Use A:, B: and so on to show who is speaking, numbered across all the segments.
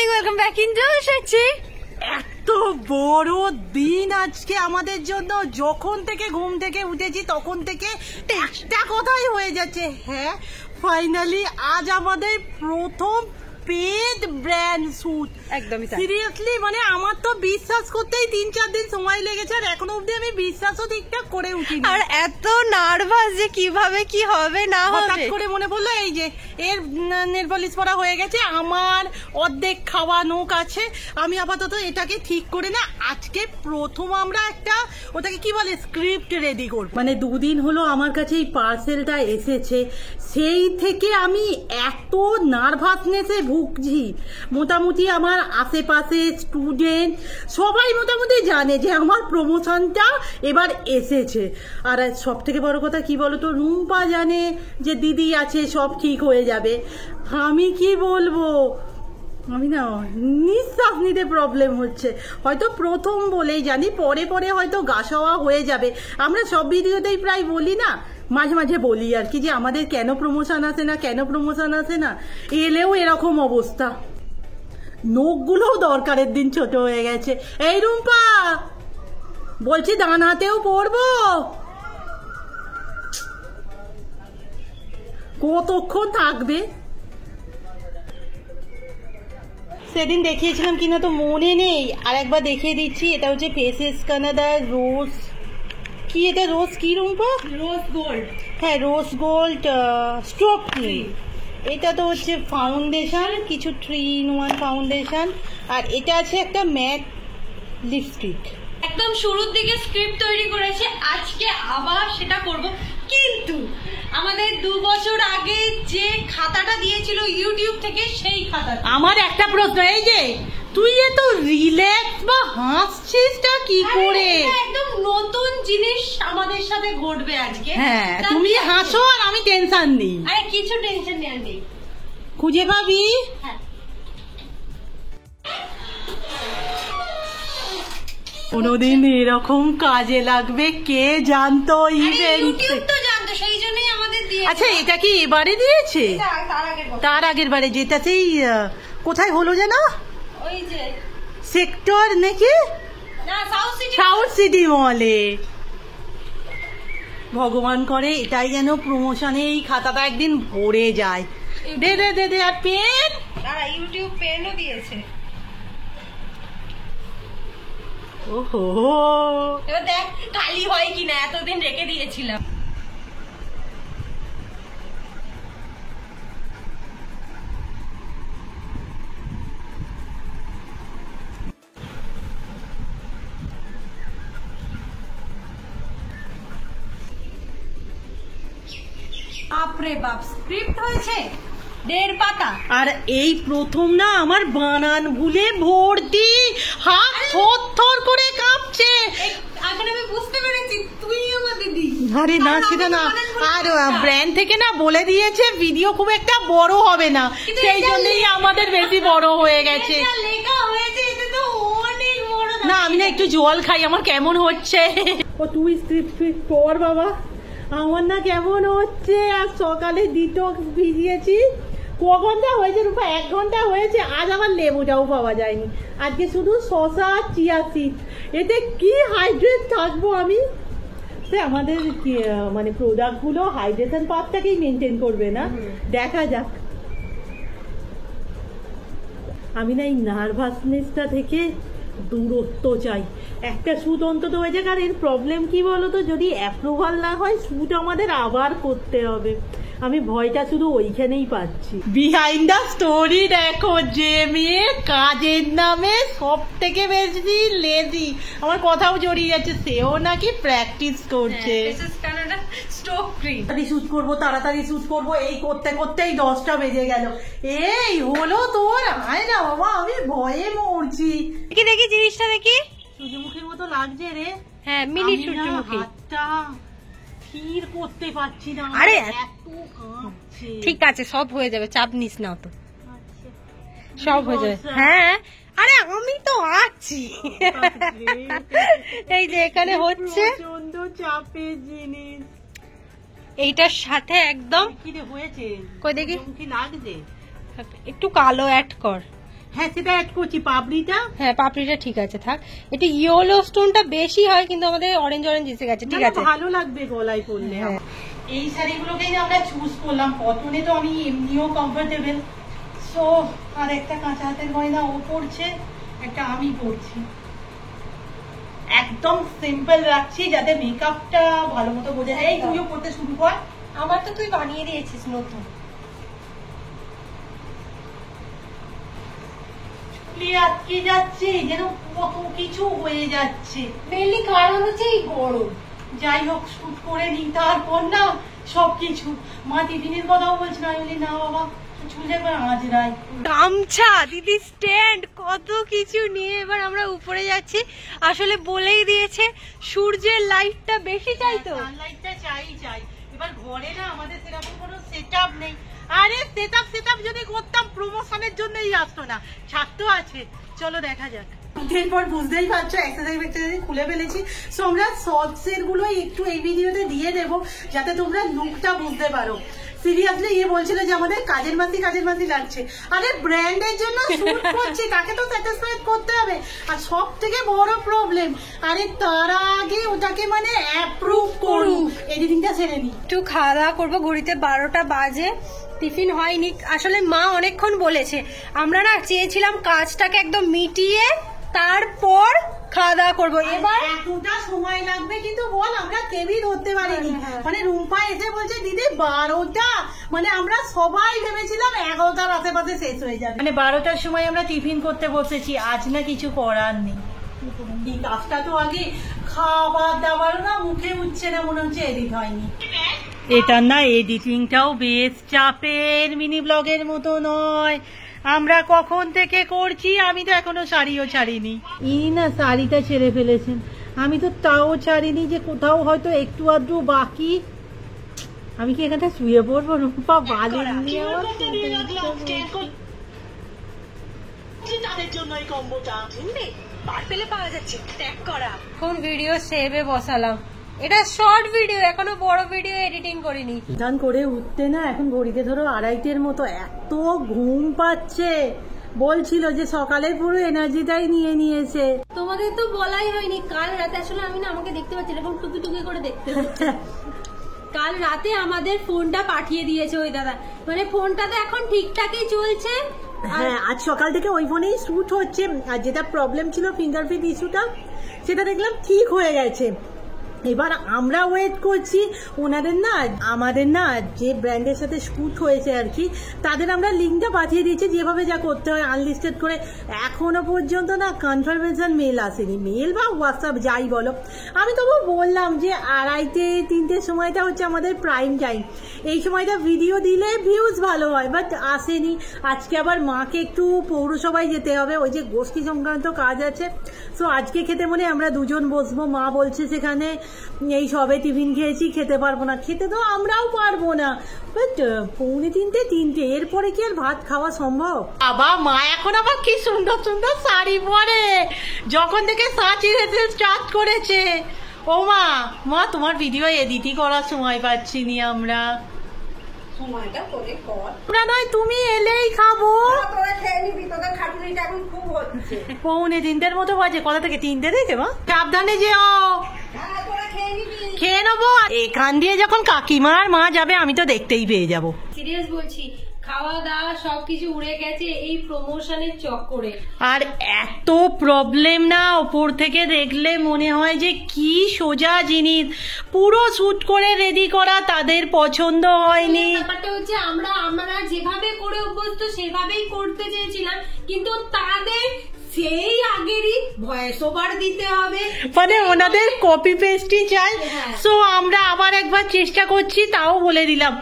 A: Morning, welcome back in জলসাচ্ছি।
B: এত বড় দিন আজকে আমাদের জন্য। যখন থেকে ঘুম থেকে উঠেছি তখন থেকে একটা কথাই হয়ে যাচ্ছে, হ্যাঁ ফাইনালি আজ আমাদের প্রথম পেড ব্র্যান্ড স্যুট।
A: একদমই তাই।
B: সিরিয়াসলি মানে আমার তো বিশ্বাস করতেই 3-4 দিন সময় লেগেছে, আর এখনো অব্দি আমি বিশ্বাসও ঠিকঠাক করে উঠিনি।
A: আর এত নার্ভাস যে কিভাবে কি হবে না
B: হঠাৎ
A: হবে।
B: করে মনে পড়লো এই যে এর নেল পলিশ পরা হয়ে গেছে, আমার অর্ধেক খাওয়া নোক আছে, আমি আপাতত এটাকে ঠিক করে না আজকে প্রথম আমরা একটা ওটাকে কি বলে স্ক্রিপ্ট রেডি করব। মানে দুদিন হলো আমার কাছে এই পার্সেলটা এসেছে, সেই থেকে আমি এত নার্ভাসনেসে ভুগছি। মোটামুটি আমার আশেপাশে স্টুডেন্ট সবাই মোটামুটি জানে যে আমার প্রমোশনটা এবার এসেছে। আর সব থেকে বড় কথা কি বলতো, রুম্পা জানে যে দিদি আছে, সব ঠিক হয়ে যাবে। আমি কি বলবো, আমি না নিঃশ্বাস নিতে প্রবলেম হচ্ছে। হয়তো প্রথম বলেই জানি, পরে পরে হয়তো গাছাওয়া হয়ে যাবে। আমরা সব ভিডিওতেই প্রায় বলি না, মাঝে মাঝে বলি আর কি, যে আমাদের কেন প্রমোশন আসে না, কেন প্রমোশন আসে না। এলেও এরকম অবস্থা, নখগুলোও দরকারের দিন ছোট হয়ে গেছে। এই রুম্পা বলছি ডান হাতেও পরবো, কতক্ষণ থাকবে? সেদিন দেখিয়েছিলাম কিনা তো মনে নেই, আর একবার দেখিয়ে দিচ্ছি। এটা হচ্ছে ফেসেস কানাডার রোজ, কি এটা রোজ কি রুম্পা?
A: Rose gold.
B: হ্যাঁ রোজ গোল্ড স্ট্রোক ক্রিম। এটা তো হচ্ছে ফাউন্ডেশন, কিছু 3-in-1 ফাউন্ডেশন, আর এটা আছে একটা ম্যাট লিপস্টিক।
A: একদম শুরুর দিকে স্ক্রিপ্ট তৈরি করেছে, আজকে আবার সেটা করব। কিন্তু আমাদের 2 বছর আগে যে খাতাটা দিয়েছিল ইউটিউব থেকে, সেই খাতা।
B: আমার একটা প্রশ্ন, এই যে তুই এত রিল্যাক্স বা হাসছিসটা কি করে?
A: একদম নতুন জিনিস আমাদের সাথে ঘটবে আজকে।
B: হ্যাঁ তুমি হাসো আর আমি টেনশন নেই।
A: আরে কিছু টেনশন নেই, নেই
B: খুঁজে পাবি।
A: হ্যাঁ
B: কোনোদিন এরকম কাজে লাগবে কে জানতো?
A: ইউটিউব তো জানতো, সেই জন্যই আমাদের দিয়ে।
B: আচ্ছা এটা কি এবারে দিয়েছে? তার আগের বারে যেটাতেই কোথায় হলো যেন,
A: ওই যে
B: সেক্টর নাকি
A: না
B: সাউথ সিটি মলে। ভগবান করে এটাই যেন প্রমোশনে এই খাতাটা একদিন ভরে যায়। দে দে দে দে। আর পেন,
A: ইউটিউব পেনও দিয়েছে।
B: ওহো
A: এবার দেখ খালি হয় কিনা, এতদিন রেখে দিয়েছিলাম। বাপরে বাপ, স্ক্রিপ্ট হয়েছে 1.5 পাতা।
B: আর এই প্রথম না আমার বানান ভুলে ভর্তি, হাত থর করে কাঁপছে।
A: এখন আমি বুঝতে পেরেছি তুই আমার দিদি।
B: আরে না সেটা না, আর ব্র্যান্ড থেকে না বলে দিয়েছে ভিডিও খুব একটা বড় হবে না, সেই জন্যই আমাদের বেশি বড় হয়ে গেছে।
A: লেখা হয়েছে এটা তো অনেক বড়।
B: না আমি না একটু জল খাই, আমার কেমন হচ্ছে। ও তুই স্ক্রিপ্ট পড় বাবা, আমার না কেমন হচ্ছে। আর সকালে ডিটক্স ভিজিয়েছি, ক ঘন্টা হয়েছে রূপা? 1 ঘন্টা হয়েছে। আজ আমার লেবুটাও পাওয়া যায়নি, আজকে শুধু শসা আর চিয়া সিড। এতে কি হাইড্রেট থাকবো আমি? সে আমাদের মানে প্রোডাক্টগুলো হাইড্রেশন পার্টটাকেই মেনটেন করবে না, দেখা যাক। আমি না এই নার্ভাসনেসটা থেকে দূরত্ব চাই। একটা শ্যুট অন্তত হয়ে যাক। আর এর প্রবলেম কি বলতো, যদি অ্যাপ্রুভাল না হয় শ্যুট আমাদের আবার করতে হবে। আমি ভয়টা শুধু ওইখানেই পাচ্ছি। বিহাইন্ড দ্য স্টোরি দেখো, যে মেয়ে কাজের নামে সব থেকে বেশি লেজি, আমার কথাও জড়িয়ে যাচ্ছে, সেও নাকি প্র্যাকটিস করছে। তাড়াতাড়ি শ্যুট করবো, তাড়াতাড়ি শ্যুট করবো, এই করতে করতেই 10টা বেজে গেল। এই হলো তোর, আয় না বাবা, আমি ভয়ে মরছি।
A: দেখি দেখি জিনিসটা দেখি,
B: সূর্যমুখীর মতো লাগছে রে।
A: হ্যাঁ মিনি সূর্যমুখী।
B: হাতটা স্থির করতে পারছি না,
A: আরে
B: এত কাঁপছে।
A: ঠিক আছে, সব হয়ে যাবে, চাপ নিস না তো,
B: আচ্ছা,
A: সব হয়ে যাবে। হ্যাঁ আরে আমি তো আছি। এই যে এখানে হচ্ছে
B: প্রচন্ড চাপের জিনিস।
A: এইটার সাথে একদম
B: কি রে হয়েছে?
A: কই দেখি,
B: কি লাগছে?
A: একটু কালো অ্যাড কর।
B: হ্যাঁ সেটা অ্যাড করছি, পাপড়িটা।
A: হ্যাঁ পাপড়িটা ঠিক আছে থাক, এটা ইয়েলো স্টোনটা বেশি হয় কিন্তু আমাদের অরেঞ্জ অরেঞ্জ এসে গেছে, ঠিক আছে
B: ভালো লাগবে গলায় পরলে।
A: হ্যাঁ।
B: এই শাড়িগুলোকেই আমরা চুজ করলাম, কটনে তো আমি এমনিও কমফোর্টেবল। সো আর একটা কাঁচা হাতের গয়না ও পরছে, একটা আমি পরছি। একদম সিম্পল রাখছি যাতে মেকআপটা ভালো মতো বোঝা যায়। তুইও পড়তে শুরু কর।
A: আমার তো তুই বানিয়ে দিয়েছিস নতুন।
B: আটকে যাচ্ছে যেন কত কিছু হয়ে যাচ্ছে।
A: মেনলি কারণ হচ্ছে এই গরম।
B: যাই হোক শুট করে নি, তারপর না সবকিছু। মা টিফিনের কথাও বলছে না, বলি না বাবা চুলে আজরাই।
A: গামছা দিদি স্ট্যান্ড কত কিছু নিয়ে এবার আমরা উপরে যাচ্ছি। আসলে বলেই দিয়েছে সূর্যের লাইটটা বেশি চাই, তো
B: সানলাইটটা চাই। এবার ঘরে না আমাদের সেরকম কোনো সেটআপ নেই। আরে সেটআপ যদি করতাম প্রমোশনের জন্যই আসতো না, ছাড়তো আছে। চলো দেখা যাক। এরপর বুঝতেই পারছো এক্সারসাইজ খুলে ফেলেছি। সো আমরা শর্টস এর গুলো একটু এই ভিডিওতে দিয়ে দেবো যাতে তোমরা লুকটা বুঝতে পারো। সিরিয়াসলি ইয়ে বলছিল যে আমাদের কাজের মাসি লাগছে। আরে ব্র্যান্ডের জন্য শুট করছি, তাকে তো স্যাটিসফাইড করতে হবে। আর সব থেকে বড় প্রবলেম, আরে তার আগে ওটাকে মানে অ্যাপ্রুভ করুক। এডিটিংটা ছেড়ে নি,
A: একটু খাওয়া দাওয়া করবো। ঘড়িতে 12টা বাজে, টিফিন হয়নি। আসলে মা অনেকক্ষণ বলেছে, আমরা না চেয়েছিলাম কাজটাকে একদম মিটিয়ে তারপর খাওয়া দাওয়া করবো। এবার
B: এতটা সময় লাগবে কিন্তু বল আমরা কেউই ধরতে পারিনি। মানে রুম্পা এসে বলছে দিদি 12টা, মানে আমরা সবাই ভেবেছিলাম 11টার আশেপাশে শেষ হয়ে যাবে। মানে 12টার সময় আমরা টিফিন করতে বসেছি। আজ না কিছু করার নেই, এই কাজটা তো আগে খাবার দাবার না মুখে উঠছে না, মনে হচ্ছে এডিট হয়নি। এটা না এডিটিংটাও বেশ চাপের, মিনি ব্লগের মতো নয়। আমরা কখন থেকে করছি, আমি তো এখনো শাড়িও ছাড়িনি। ইনি না শাড়িটা ছেড়ে ফেলেছেন, আমি তো তাও ছাড়িনি, যে কোথাও হয়তো একটু আধটু বাকি। আমি কি এখানটা শুয়ে পড়বো? রূপা বালির নিয়ে
C: তাদের জন্য এই কম্বোটা শুনবে পার পেলে পাওয়া যাচ্ছে ট্যাগ করা।
A: এখন ভিডিও সেভে বসালাম, এটা শর্ট ভিডিও, এখনো বড় ভিডিও এডিটিং করিনি।
B: গান করে উঠতে না এখন ঘড়িতে ধরো 2:30-এর মতো, এত ঘুম পাচ্ছে। বলছিল যে সকালে পুরো এনার্জিটাই নিয়ে নিয়েছে।
A: তোমাদের তো বলাই হয়নি, কাল রাতে আসলে আমি না আমাকে দেখতে পাচ্ছি এরকম টুকি টুকি করে দেখতে হচ্ছে। কাল রাতে আমাদের ফোনটা পাঠিয়ে দিয়েছে ওই দাদা, মানে ফোনটাতে এখন ঠিকঠাকই চলছে।
B: হ্যাঁ আজ সকাল থেকে ওই ফোনেই শুট হচ্ছে। আর যেটা প্রবলেম ছিল ফিঙ্গারপ্রিন্ট ইস্যুটা, সেটা দেখলাম ঠিক হয়ে গেছে। এবার আমরা ওয়েট করছি ওনাদের না, আমাদের না যে ব্র্যান্ডের সাথে শুট হয়েছে আর কি, তাদের আমরা লিঙ্কটা পাঠিয়ে দিয়েছি যেভাবে যা করতে হয় আনলিস্টেড করে। এখনো পর্যন্ত না কনফার্মেশন মেল আসেনি, মেল বা হোয়াটসঅ্যাপ যাই বলো। আমি তবু বললাম যে 2:30-3টের সময়টা হচ্ছে আমাদের প্রাইম টাইম, এই সময়টা ভিডিও দিলে ভিউজ ভালো হয়, বাট আসেনি। আজকে আবার মাকে একটু পৌরসভায় যেতে হবে, ওই যে গোষ্ঠী সংক্রান্ত কাজ আছে। সো আজকে খেতে মনে আমরা দুজন বসবো। মা বলছে সেখানে এই সবে টিফিন খেয়েছি, খেতে পারবো না। খেতে তো আমরাও পারবো না, বাট 2:30-3টে এরপরে কি আর ভাত খাওয়া সম্ভব? বাবা মা এখন আবার কি সুন্দর সুন্দর শাড়ি পরে, যখন থেকে স্টার্ট করেছে। ও মা তোমার ভিডিও এডিটই করার সময় পাচ্ছি নি আমরা।
C: সময়টা করে কর,
B: আমরা নয় তুমি এলেই খাবো।
C: তোরা খেয়ে নিবি, তোদের খাটুনিটা এখন খুব হচ্ছে।
B: 2:45-এর মতো বাজে, কথা থেকে 3টে থেকে মা সাবধানে যেও।
C: হ্যাঁ তোরা খেয়ে নিবি।
B: খেয়ে নেবো। এখান দিয়ে যখন কাকিমার মা যাবে আমি তো দেখতেই পেয়ে যাবো।
A: সিরিয়াস বলছি, খাওয়া দাওয়া সবকিছু উড়ে গেছে এই প্রমোশনের চক্করে।
B: আর এত প্রবলেম না, ওপর থেকে দেখলে মনে হয় যে কি সোজা জিনিস। পুরো শুট করে রেডি করা তাদের পছন্দ হয়নি।
A: ব্যাপারটা হচ্ছে আমরা যেভাবে করে অভ্যস্ত সেভাবেই করতে চেয়েছিলাম, কিন্তু তাদের সেই আগেরই ভয়েস ওভার দিতে হবে,
B: মানে ওনাদের কপি পেস্টই চাই। সো আমরা আবার একবার চেষ্টা করছি, তাও বলে দিলাম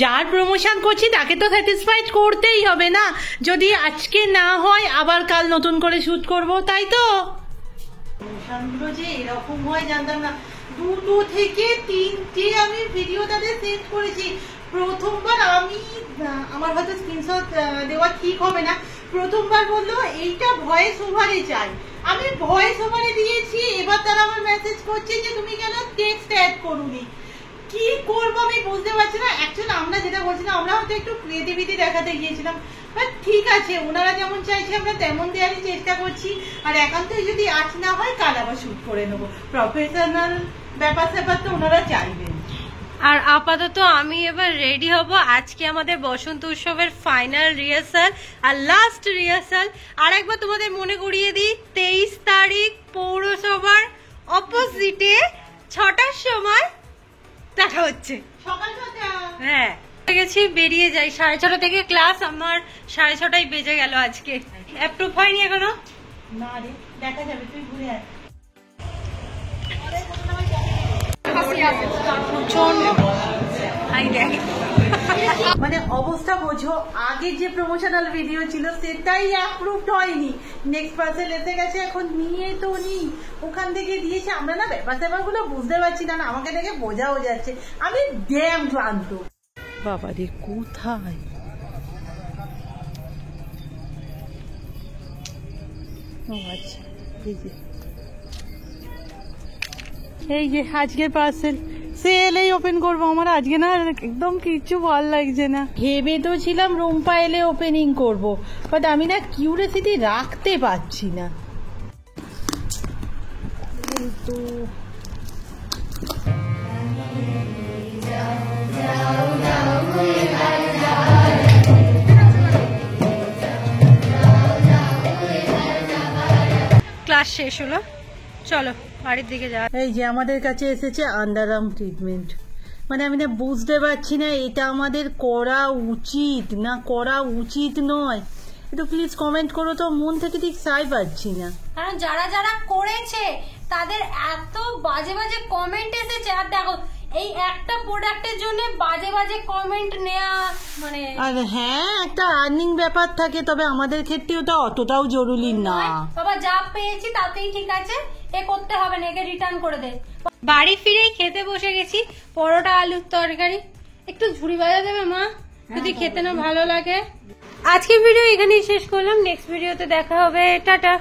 B: যার প্রমোশন করছি তাকে তো স্যাটিসফাইড করতেই হবে না। যদি আজকে না হয় আবার কাল নতুন করে শুট করব, তাই তো। প্রমোশনগুলো যে এরকম হয় জানতাম না। 2 থেকে 3টে আমি ভিডিও তাদের সেট করেছি। প্রথমবার আমার হয়তো স্ক্রিনশট দেওয়া ঠিক হবে না, প্রথমবার বললো এইটা ভয়েস ওভারে চাই, আমি ভয়েস ওভারে দিয়েছি। এবার তারা আমার মেসেজ করছে যে তুমি কেন টেক্সট অ্যাড করুনি। কি করবো আমি বুঝতে পারছি না। অ্যাকচুয়ালি আমরা যেটা বলছিলাম, আমরা হয়তো একটু ক্রিয়েটিভিটি দেখাতে গিয়েছিলাম, বাট ঠিক আছে, ওনারা যেমন চাইছে আমরা তেমন দেওয়ারই চেষ্টা করছি। আর একান্তই যদি আজ না হয় কাল আবার শুট করে নেবো। প্রফেশনাল ব্যাপার স্যাপার তো ওনারা চাইবেন।
A: আর আপাতত আমি এবার রেডি হব। আজকে আমাদের বসন্ত উৎসবের ফাইনাল রিহার্সাল আর লাস্ট রিহার্সাল। আর একবার তোমাদের মনে করিয়ে দিই, 23 তারিখ পৌরসভার অপোজিটে 6টার সময় দেখা হচ্ছে।
B: সকাল সকাল
A: হ্যাঁ গেছি, বেরিয়ে যাই। 6:30 থেকে ক্লাস, আমার 6:30 বেজে গেল আজকে। অ্যাপ্রুভ হয়নি এখনো।
B: না রে, দেখা যাবে, তুই ঘুরে আয়। মানে অবস্থা বোঝো, আগের যে প্রমোশনাল ভিডিও ছিল সেটাই অ্যাপ্রুভড হয়নি। নেক্সট পার্সেল এসে গেছে, এখন নিয়ে তো নি, ওখান থেকে দিয়েছে। আমরা না ব্যাপার স্যাপারগুলো বুঝতে পারছি না, আমাকে দেখে বোঝাও যাচ্ছে আমি ড্যাম ক্লান্ত। বাবা রে, কোথায় আচ্ছা, এই যে আজকের পার্সেল, সে এলেই ওপেন করবো। আমার আজকে না একদম কিচ্ছু ভাল লাগছে না। ভেবে তো ছিলাম রুম্পা এলে ওপেনিং করব, বাট আমি না কিউরিওসিটি রাখতে পারছি না। কিন্তু
A: ক্লাস শেষ হলো, চলো বাড়ির দিকে যাওয়া।
B: এই যে আমাদের কাছে এসেছে আন্ডারআর্ম ট্রিটমেন্ট। মানে আমি না বুঝতে পারছি না এটা আমাদের করা উচিত না করা উচিত নয়। একটু প্লিজ কমেন্ট করো তো, মন থেকে ঠিক চাই পাচ্ছি না।
A: কারণ যারা যারা করেছে তাদের এত বাজে বাজে কমেন্ট এসেছে। আর দেখো, এই একটা প্রোডাক্টের জন্য বাজে বাজে কমেন্ট নেওয়া মানে।
B: আর হ্যাঁ, একটা আর্নিং ব্যাপার থাকে, তবে আমাদের ক্ষেত্রে ওটা অতটাও জরুরি না।
A: বাবা যা পেয়েছি তাতেই ঠিক আছে, এ করতে হবে না, একে রিটার্ন করে দে। বাড়ি ফিরেই খেতে বসে গেছি, পরোটা আলুর তরকারি। একটু ঝুড়ি বাজা দেবে মা, যদি খেতে না ভালো লাগে। আজকের ভিডিও এখানেই শেষ করলাম, নেক্সট ভিডিওতে দেখা হবে, টাটা।